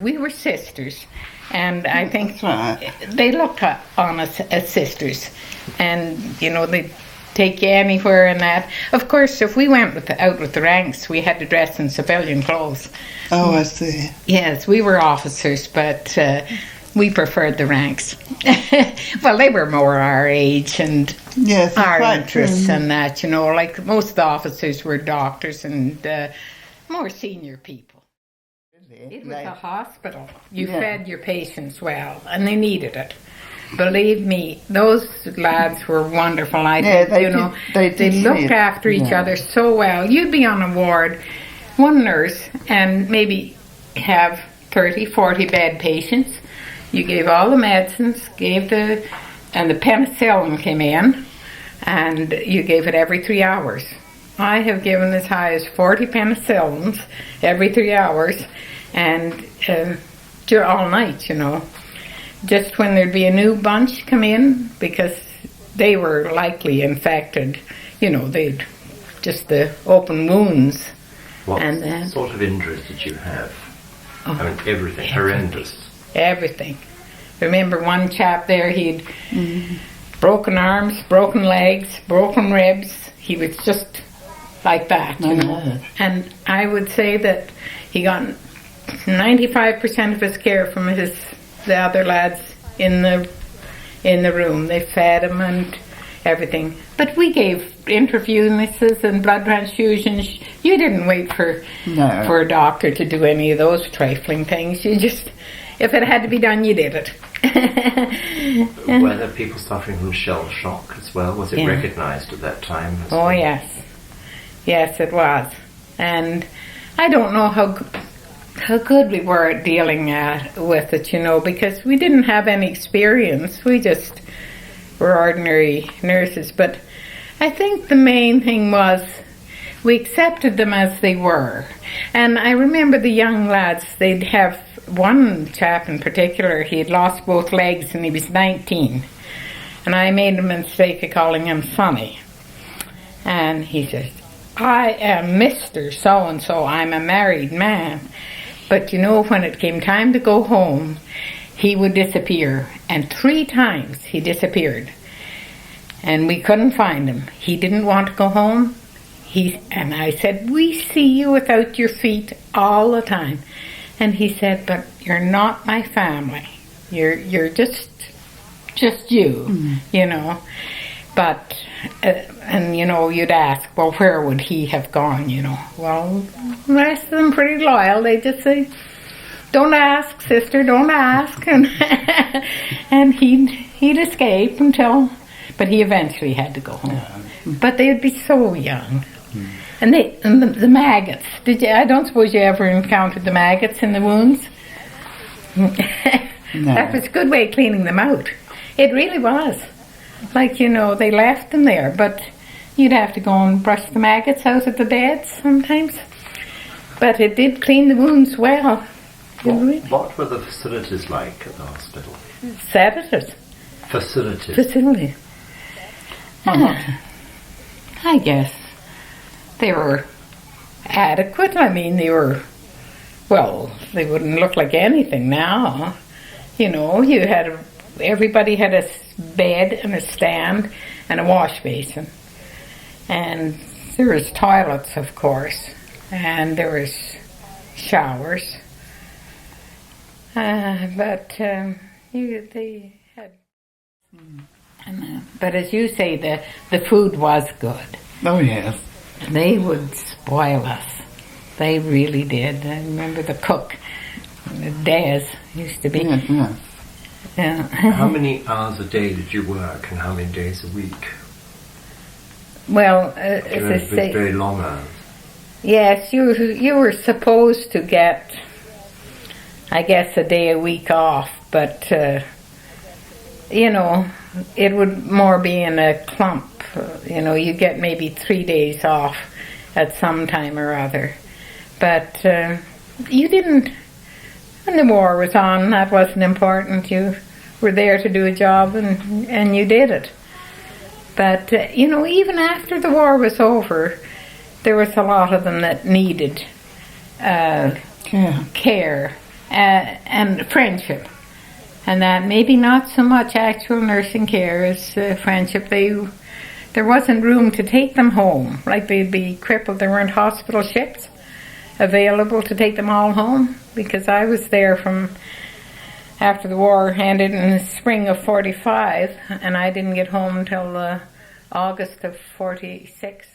We were sisters, and I think right. they looked on us as sisters, and they'd take you anywhere and that. Of course, if we went out with the ranks, we had to dress in civilian clothes. Oh, I see. Yes, we were officers, but we preferred the ranks. Well, they were more our age and Yes, our quite interests true. and that, like most of the officers were doctors and more senior people. It was a hospital. You fed your patients well, and they needed it. Believe me, those lads were wonderful. They looked after each other so well. You'd be on a ward, one nurse, and maybe have 30, 40 bed patients. You gave all the medicines, and the penicillin came in, and you gave it every 3 hours. I have given as high as 40 penicillins every 3 hours, and all night, Just when there'd be a new bunch come in, because they were likely infected, they'd just the open wounds. What sort of injuries did you have? Everything. Horrendous. Everything. Remember one chap there, he'd broken arms, broken legs, broken ribs. He was just like that, And I would say that he got 95% of his care from the other lads in the room. They fed him and everything. But we gave intravenousness and blood transfusions. You didn't wait for a doctor to do any of those trifling things. You just, if it had to be done, you did it. Were there people suffering from shell shock as well? Was it recognised at that time? Oh, yes. Yes, it was. And I don't know how good we were at dealing with it, because we didn't have any experience. We just were ordinary nurses. But I think the main thing was we accepted them as they were. And I remember the young lads, they'd have one chap in particular, he had lost both legs and he was 19. And I made a mistake of calling him Sonny. And he says, I am Mr. So-and-so, I'm a married man. But when it came time to go home, he would disappear. And 3 times he disappeared. And we couldn't find him. He didn't want to go home. And I said, we see you without your feet all the time. And he said, but you're not my family. You're just you, But, you'd ask, well, where would he have gone, Well, the rest of them pretty loyal. They just say, don't ask, sister, don't ask. And he'd escape but he eventually had to go home. But they'd be so young. And the maggots. I don't suppose you ever encountered the maggots in the wounds? That was a good way of cleaning them out. It really was. Like, they left them there, but you'd have to go and brush the maggots out of the beds sometimes. But it did clean the wounds well. What were the facilities like at the hospital? Sedatives. Facilities. I guess they were adequate. They were, they wouldn't look like anything now. Everybody had a bed and a stand and a wash basin. And there was toilets, of course, and there was showers. They had... But as you say, the food was good. Oh, yes. They would spoil us. They really did. I remember the cook, Des, used to be. Yes. Yeah. How many hours a day did you work, and how many days a week? Well, as I say, very long hours. Yes, you were supposed to get, I guess, a day a week off, but it would more be in a clump. You get maybe 3 days off at some time or other. But you didn't, when the war was on, that wasn't important. You were there to do a job and you did it. But, even after the war was over, there was a lot of them that needed care. and friendship. And that maybe not so much actual nursing care as friendship. There wasn't room to take them home. Like they'd be crippled. There weren't hospital ships available to take them all home, because I was there from after the war ended in the spring of 45, and I didn't get home until August of 46.